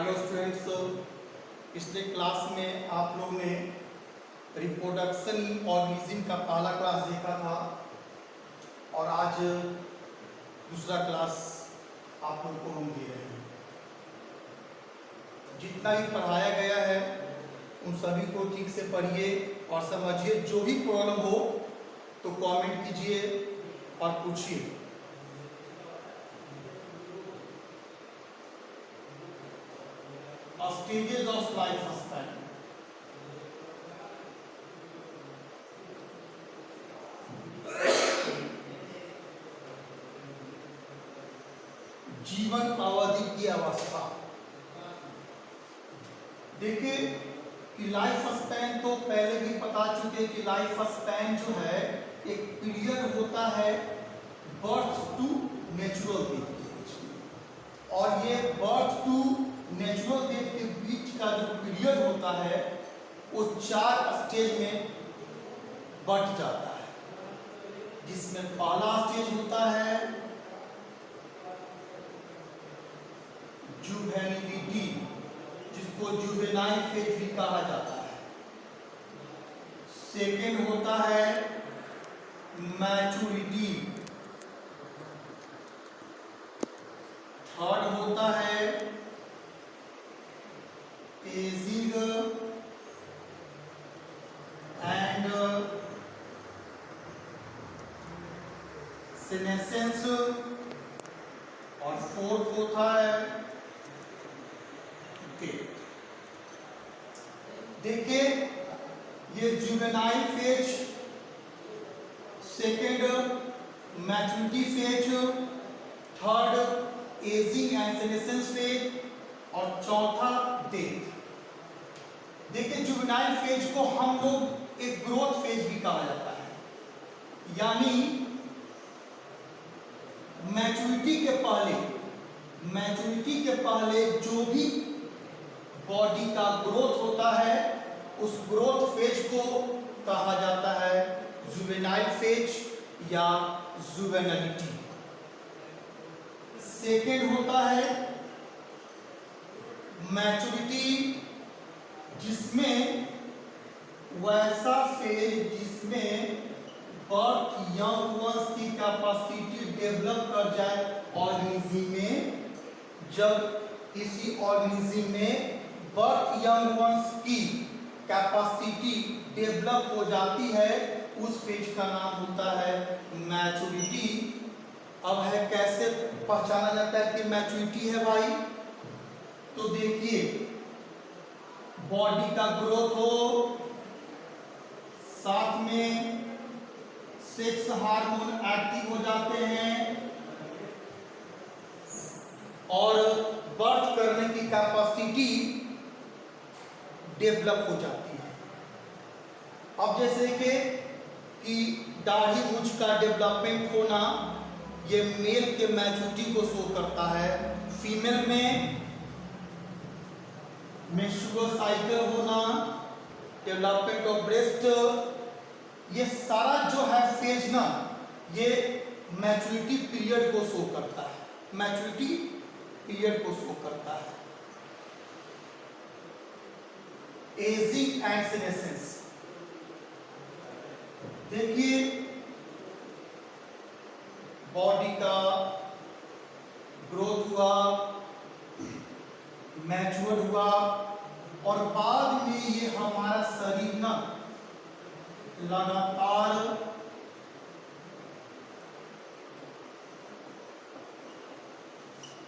Hello students, पिछले class में आप लोग ने रिप्रोडक्शन ऑर्गेनिज्म का पहला क्लास देखा था और आज दूसरा क्लास आप लोग को हम दे रहे हैं। जितना भी पढ़ाया गया है उन सभी को ठीक से पढ़िए और समझिए। जो भी प्रॉब्लम हो तो कमेंट कीजिए और पूछिए। Stages of life span. जीवन अवधि की अवस्था। देखिए कि लाइफ स्पैन तो पहले भी बता चुके कि लाइफ स्पैन जो है एक पीरियड होता है बर्थ टू नेचुरल डेथ के बीच में, और ये बर्थ टू नेचुरल डेथ के बीच का जो पीरियड होता है वो 4 स्टेज में बंट जाता है, जिसमें पहला स्टेज होता है जुवेनिलिटी, जिसको जुवेनाइल फेज भी कहा जाता है। सेकेंड होता है मैच्योरिटी। थर्ड होता है एजिंग एंड सीनेसेंस, और फोर्थ होता है देखिए ये juvenile phase, second maturity phase, third ageing and senescence phase और चौथा डेथ। देखिए जुवेनाइल फेज को हम लोग एक ग्रोथ फेज भी कहा जाता है, यानी मैच्योरिटी के पहले जो भी बॉडी का ग्रोथ होता है उस ग्रोथ फेज को कहा जाता है जुवेनाइल फेज या जुवेनिलिटी। सेकेंड होता है मैच्योरिटी, जिसमें वैसा फेज जिसमें बर्थ यंग वंस की कैपेसिटी डेवलप कर जाए ऑर्गेनिज्म में। जब किसी ऑर्गेनिज्म में बर्थ यंग वंस की कैपेसिटी डेवलप हो जाती है उस फेज का नाम होता है मैच्योरिटी। अब है कैसे पहचाना जाता है कि मैच्योरिटी है भाई, तो देखिए बॉडी का ग्रोथ हो, साथ में सेक्स हार्मोन एक्टिव हो जाते हैं और बर्थ करने की कैपेसिटी डेवलप हो जाती है। अब जैसे कि दाढ़ी मूंछ का डेवलपमेंट होना ये मेल के मैच्योरिटी को शो करता है। फीमेल में मेंस्ट्रुअल साइकिल होना, डेवलपमेंट ऑफ ब्रेस्ट, ये सारा जो है फेज ना ये मैच्योरिटी पीरियड को शो करता है, मैच्योरिटी पीरियड को शो करता है। एजिंग एंड सीनेसेंस, देखिए बॉडी का ग्रोथ हुआ, मैच्योर हुआ और बाद में ये हमारा शरीर ना लगातार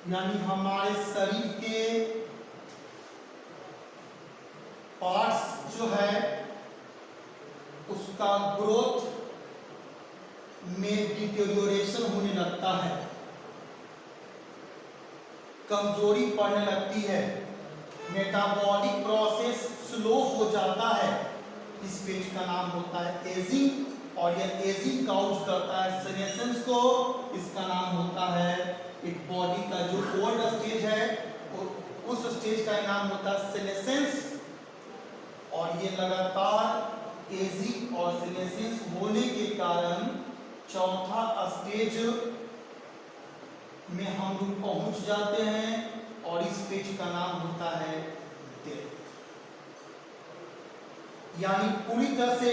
यानी हमारे शरीर के पार्ट्स जो है उसका ग्रोथ में डिटेरियोरेशन होने लगता है, कमजोरी पड़ने लगती है, मेटाबॉलिक प्रोसेस स्लो हो जाता है। इस फेज का नाम होता है एजिंग, और यह एजिंग काउज करता है सीनेसेंस को। इसका नाम होता है एक बॉडी का जो ओल्ड स्टेज है उस स्टेज का नाम होता है सीनेसेंस, और ये लगातार एजिंग और सीनेसेंस होने के कारण चौथा स्टेज में हम लोग पहुंच जाते हैं और इस फेज का नाम होता यानी पूरी तरह से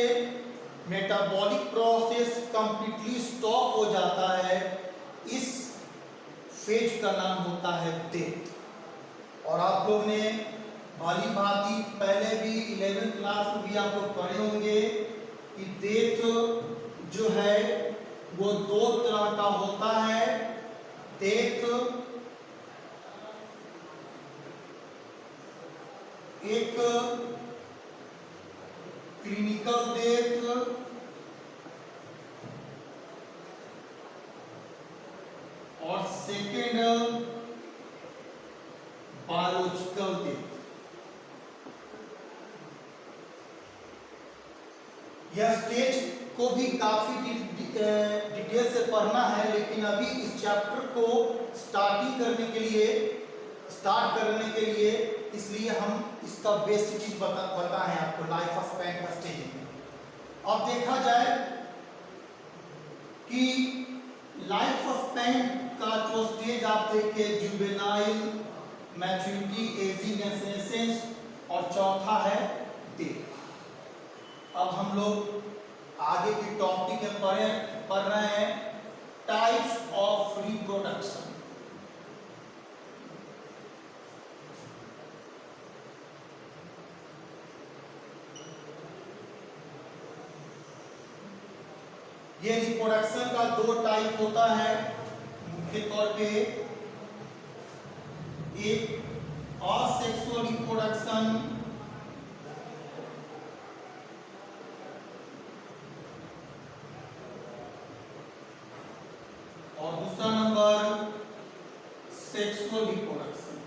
मेटाबॉलिक प्रोसेस कंप्लीटली स्टॉप हो जाता है, इस फेज का नाम होता है डेथ। और आप लोग ने भली भांति पहले भी 11th क्लास में भी आप लोग पढ़े होंगे कि डेथ जो है वो दो तरह का होता है। डेथ एक क्लिनिकल डेथ और सेकेंड बायोलॉजिकल डेथ। यह स्टेज को भी काफी डिटेल से पढ़ना है, लेकिन अभी इस चैप्टर को स्टार्ट करने के लिए इसलिए हम इसका बेसिक चीज बताएं आपको लाइफ स्पैन का स्टेज। अब देखा जाए कि लाइफ स्पैन का जो स्टेज आप देखिए जुवेनाइल, मैच्योरिटी, एजिंग, एसेंस और चौथा है डेथ। अब हम लोग आगे की टॉपिक में पढ़ रहे हैं टाइप्स ऑफ रिप्रोडक्शन। ये रिप्रोडक्शन का दो टाइप होता है मुख्य तौर पे, एक असेक्सुअल रिप्रोडक्शन और दूसरा नंबर सेक्सुअल रिप्रोडक्शन।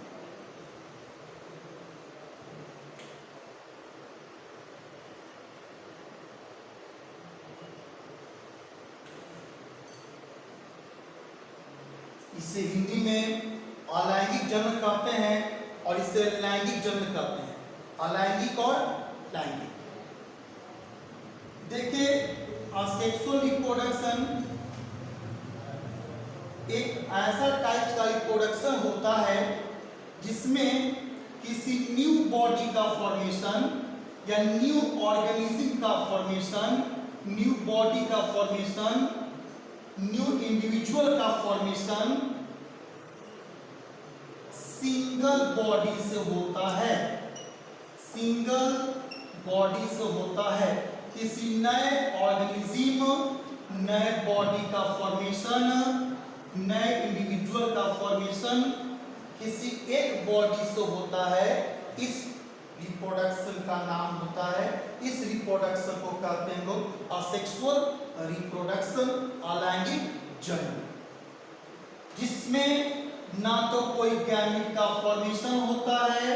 इसे हिंदी में अलैंगिक जन्म कहते हैं और इसे लैंगिक जन्म कहते हैं, अलैंगिक और लैंगिक। देखिए असेक्सुअल रिप्रोडक्शन एक ऐसा टाइप का रिप्रोडक्शन होता है जिसमें किसी न्यू बॉडी का फॉर्मेशन या न्यू ऑर्गेनिज्म का फॉर्मेशन, न्यू बॉडी का फॉर्मेशन, न्यू इंडिविजुअल का फॉर्मेशन सिंगल बॉडी से होता है, सिंगल बॉडी से होता है। किसी नए ऑर्गेनिज्म, नए बॉडी का फॉर्मेशन, नए इंडिविजुअल का फॉर्मेशन किसी एक बॉडी से होता है, इस रिप्रोडक्शन का नाम होता है, इस रिप्रोडक्शन को कहते हैं लोग असेक्सुअल रिप्रोडक्शन, अलैंगिक जन्म, जिसमें ना तो कोई गैमीट का फॉर्मेशन होता है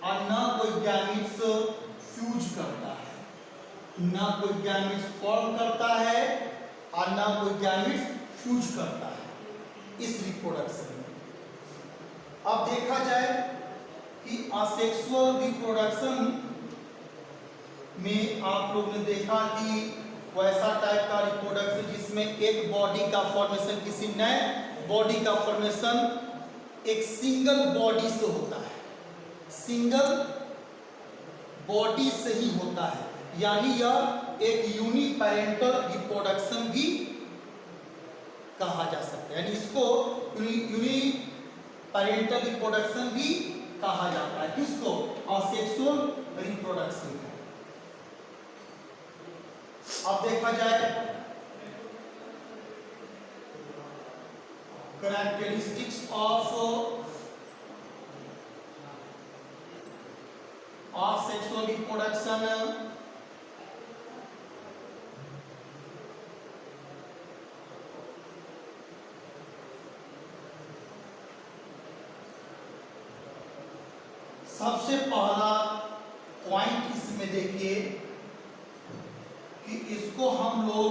और ना कोई गैमीट्स फ्यूज करता है, ना कोई गैमीट्स फॉर्म करता है और ना कोई गैमीट्स फ्यूज करता है इस रिप्रोडक्शन में। अब देखा जाए कि असेक्सुअल रिप्रोडक्शन में आप लोग ने देखा कि वैसा टाइप का रिप्रोडक्शन जिसमें एक बॉडी का फॉर्मेशन, किसी नए बॉडी का फॉर्मेशन एक सिंगल बॉडी से होता है, सिंगल बॉडी से ही होता है, यानी यह एक यूनिपेरेंटल रिप्रोडक्शन भी कहा जा सकता है, यानी इसको यूनिपेरेंटल रिप्रोडक्शन भी कहा जाता है। किसको? Asexual reproduction. अब देखा जाए कैरेक्टरिस्टिक्स ऑफ असेक्सुअल रिप्रोडक्शन। सबसे पहला पॉइंट इसमें देखिए कि इसको हम लोग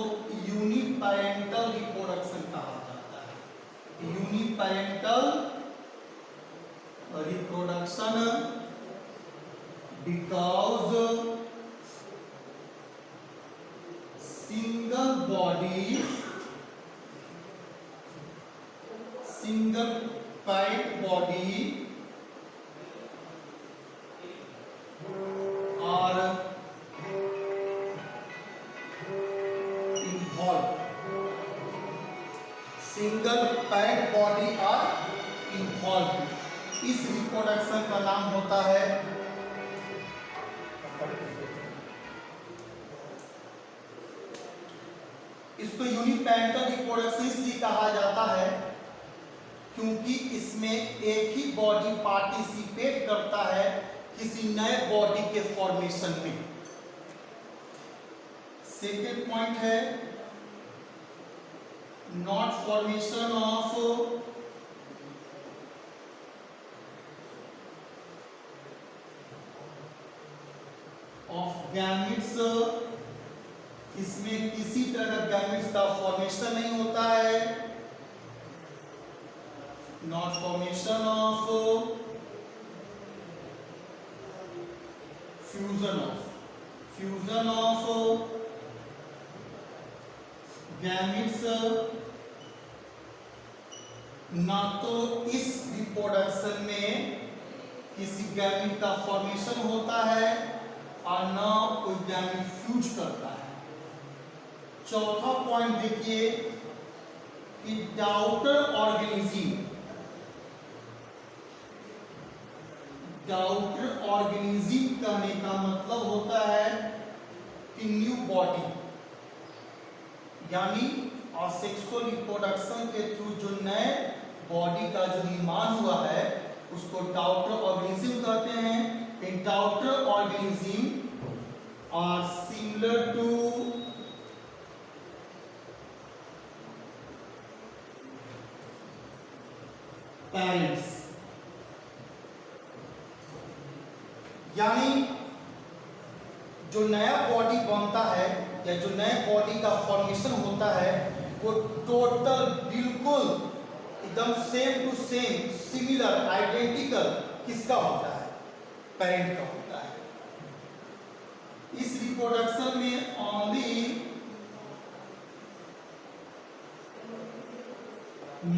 यूनिपेरेंटल रिप्रोडक्शन कहा जाता है। Uniparental reproduction because single body, single parent body are involve. इस रिप्रोडक्शन का नाम होता है, इसको यूनिपेरेंटल रिप्रोडक्शन इसलिए कहा जाता है क्योंकि इसमें एक ही बॉडी पार्टिसिपेट करता है किसी नए बॉडी के फॉर्मेशन में। सेकेंड पॉइंट है नॉट फॉर्मेशन ऑफ गैमेट्स। इसमें किसी तरह का गैमेट्स का फॉर्मेशन नहीं होता है। Not formation of fusion of gametes. ना तो इस रिप्रोडक्शन में किसी गैमेट का फॉर्मेशन होता है और ना कोई गैमेट फ्यूज करता है। चौथा पॉइंट देखिए कि डाउटर ऑर्गेनिज्म कहने का मतलब होता है कि न्यू बॉडी, यानी असेक्सुअल रिप्रोडक्शन के थ्रू जो नए बॉडी का जो निर्माण हुआ है उसको डाउटर ऑर्गेनिज्म कहते हैं। इन daughter organism are similar to parents, यानी जो नया बॉडी बनता है या जो नए बॉडी का फॉर्मेशन होता है वो टोटल बिल्कुल एकदम same to same similar identical किसका होता है? पेरेंट का होता है। इस रिप्रोडक्शन में only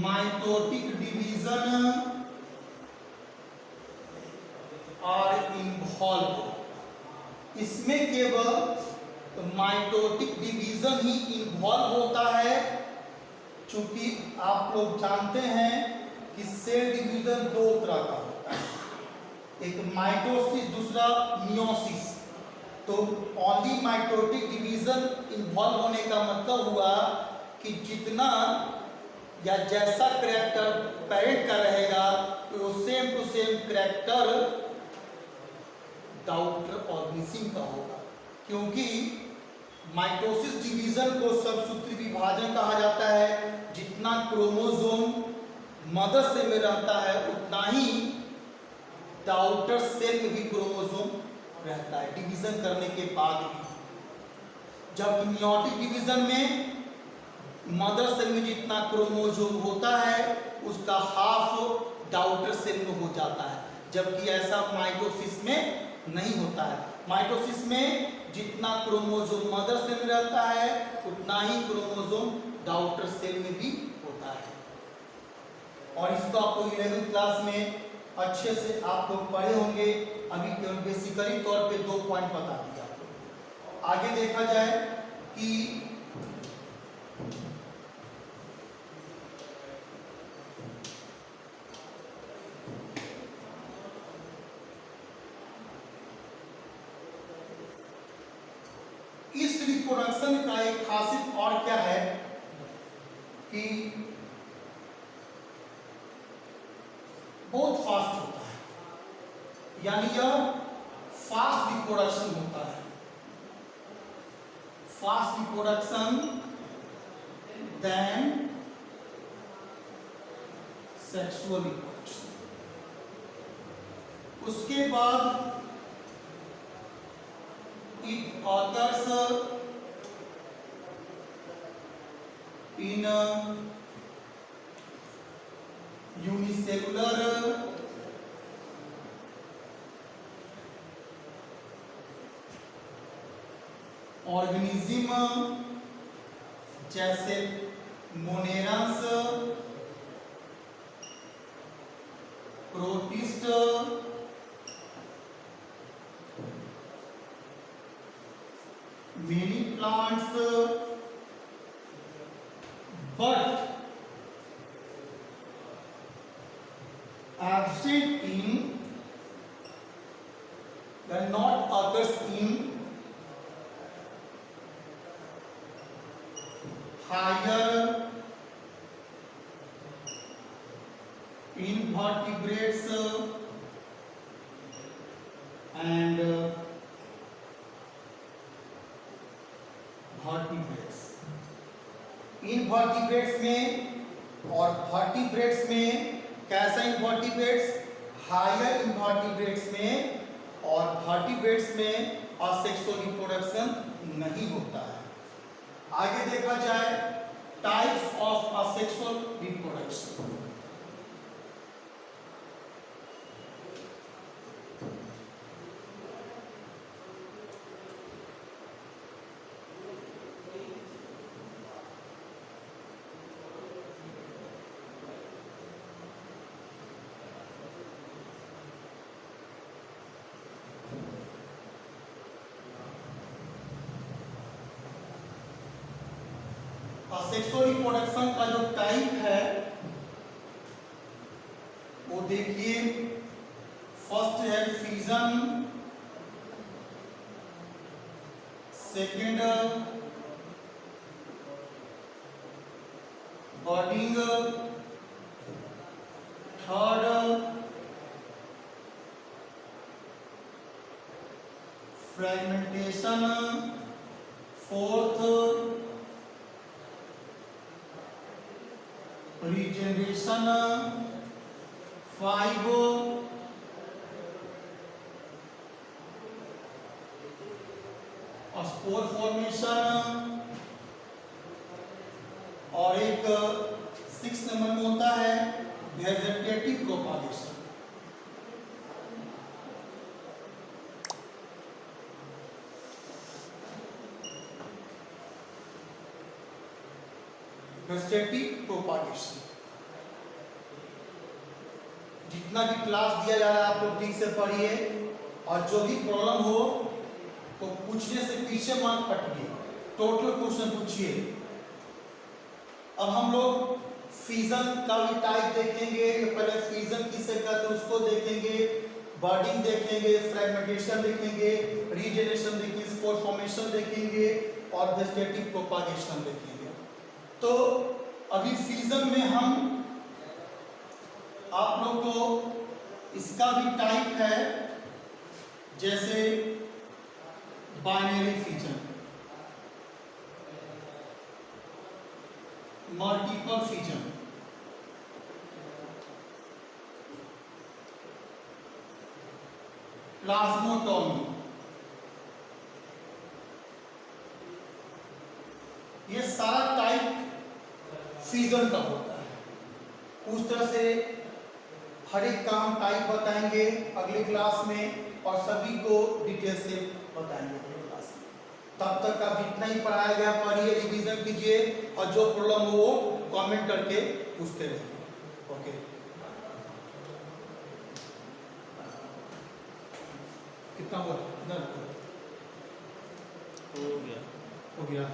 mitotic division are involve. इसमें केवल माइटोटिक डिवीजन ही इन्वॉल्व होता है, क्योंकि आप लोग जानते हैं कि सेल डिवीजन दो तरह का होता है, एक माइटोसिस दूसरा मियोसिस। तो ओनली माइटोटिक डिवीजन इन्वॉल्व होने का मतलब हुआ कि जितना या जैसा करैक्टर पेरेंट का रहेगा तो same to same character daughter organism का होगा, क्योंकि माइटोसिस डिवीजन को सबसूत्री विभाजन कहा जाता है। जितना क्रोमोसोम मदर सेल में रहता है उतना ही डाउटर सेल में भी क्रोमोसोम रहता है डिवीजन करने के बाद भी। जबकि मियोटिक डिवीजन में मदर सेल में जितना क्रोमोसोम होता है उसका हाफ डाउटर सेल में हो जाता है, जबकि ऐसा माइटोसिस में नहीं होता है। माइटोसिस में जितना क्रोमोसोम मदर सेल में रहता है उतना ही क्रोमोसोम डाउटर सेल में भी होता है। और इसको आपको 11वीं क्लास में अच्छे से आप लोग पढ़े होंगे। अभी केवल बेसिकली तौर पे 2 पॉइंट बता दिया आपको। आगे देखा जाए कि इस रिप्रोडक्शन का एक खासियत और क्या है कि बहुत फास्ट होता है, यानी यह फास्ट रिप्रोडक्शन होता है। Fast reproduction than sexual reproduction. उसके बाद it occurs in unicellular organism जैसे monerans, protists, many plants, but absent in when not occurs in higher invertebrates and vertebrates। Invertebrates में और वर्टिब्रेट्स में कैसा इनवर्टिब्रेट्स, हायर इनवर्टिब्रेट्स में और वर्टिब्रेट्स में असेक्सुअल रिप्रोडक्शन नहीं होता है। आगे देखा जाए types of asexual reproduction. Sexual reproduction का जो टाइप है वो देखिए, फर्स्ट है fusion, second budding, third fragmentation, fourth regeneration, 5 spore formation और एक 6 नंबर में होता है वेजेटेटिव प्रोपागेशन। वेजेटेटिव प्रोपागेशन जितना भी क्लास दिया जा रहा है आप लोग ठीक से पढ़िए, और जो भी प्रॉब्लम हो तो पूछने से पीछे मत हटिए, टोटल क्वेश्चन पूछिए। अब हम लोग फ्यूजन का भी टाइप देखेंगे, पहले फ्यूजन किसे कहते हैं उसको देखेंगे, बर्डिंग देखेंगे, फ्रेगमेंटेशन देखेंगे, रीजेनरेशन देखेंगे, स्पोर फॉर्मेशन देखेंगे और वेजिटेटिव प्रोपागेशन देखेंगे। तो अभी फ्यूजन में हम आप लोग को इसका भी टाइप है, जैसे बाइनरी फ्यूजन, मल्टीपल फ्यूजन, प्लाज्मोटॉमी, ये सारा टाइप फ्यूजन का होता है। उस तरह से हर एक का हम टाइप बताएंगे अगली क्लास में और सभी को डिटेल से बताएंगे अगली क्लास में। तब तक आप जितना ही पढ़ाया गया पढ़िए, रिवीजन कीजिए और जो प्रॉब्लम हो वो कमेंट करके पूछते रहिए। ओके, कितना हुआ? हो गया।